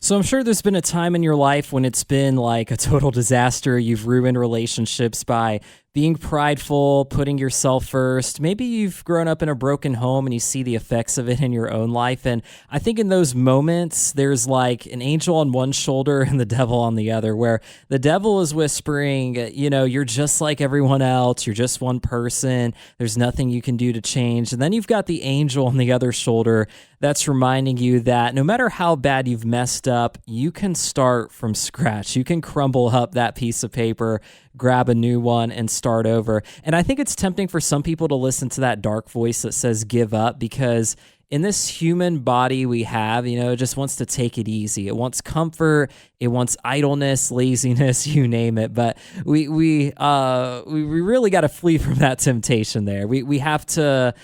So I'm sure there's been a time in your life when it's been like a total disaster. You've ruined relationships by being prideful, putting yourself first. Maybe you've grown up in a broken home and you see the effects of it in your own life. And I think in those moments, there's like an angel on one shoulder and the devil on the other, where the devil is whispering, you're just like everyone else. You're just one person. There's nothing you can do to change. And then you've got the angel on the other shoulder that's reminding you that no matter how bad you've messed up, you can start from scratch. You can crumble up that piece of paper, grab a new one, and start over. And I think it's tempting for some people to listen to that dark voice that says give up, because in this human body we have, it just wants to take it easy. It wants comfort. It wants idleness, laziness, you name it. But we really got to flee from that temptation there. We have to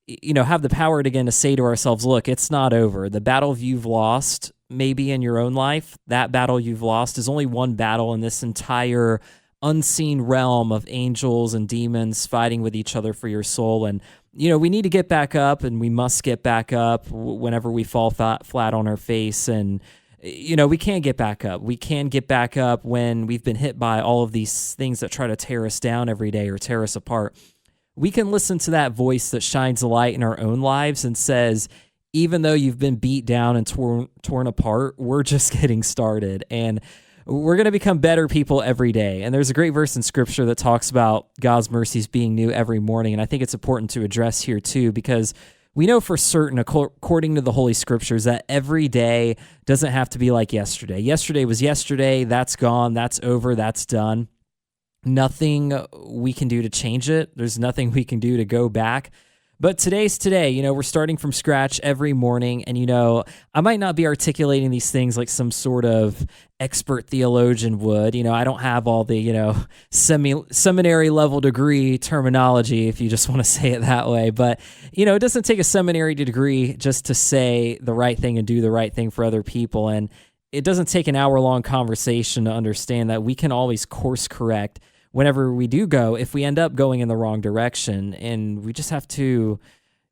have the power again to say to ourselves, look, it's not over. The battle you've lost, maybe in your own life, that battle you've lost is only one battle in this entire unseen realm of angels and demons fighting with each other for your soul. And, we need to get back up, and we must get back up whenever we fall flat on our face. And, we can get back up. We can get back up when we've been hit by all of these things that try to tear us down every day or tear us apart. We can listen to that voice that shines a light in our own lives and says, even though you've been beat down and torn apart, we're just getting started. And we're going to become better people every day. And there's a great verse in Scripture that talks about God's mercies being new every morning. And I think it's important to address here too, because we know for certain, according to the Holy Scriptures, that every day doesn't have to be like yesterday. Yesterday was yesterday. That's gone. That's over. That's done. Nothing we can do to change it. There's nothing we can do to go back. But today's today. We're starting from scratch every morning. And, I might not be articulating these things like some sort of expert theologian would. I don't have all the, seminary level degree terminology, if you just want to say it that way. But, it doesn't take a seminary degree just to say the right thing and do the right thing for other people. And it doesn't take an hour-long conversation to understand that we can always course correct whenever we do go, if we end up going in the wrong direction. And we just have to,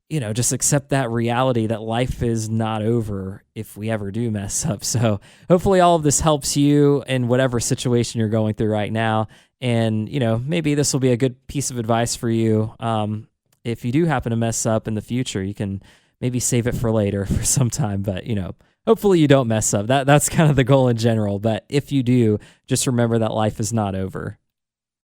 just accept that reality that life is not over if we ever do mess up. So hopefully all of this helps you in whatever situation you're going through right now. And, maybe this will be a good piece of advice for you. If you do happen to mess up in the future, you can maybe save it for later for some time. But, hopefully you don't mess up. That's kind of the goal in general. But if you do, just remember that life is not over.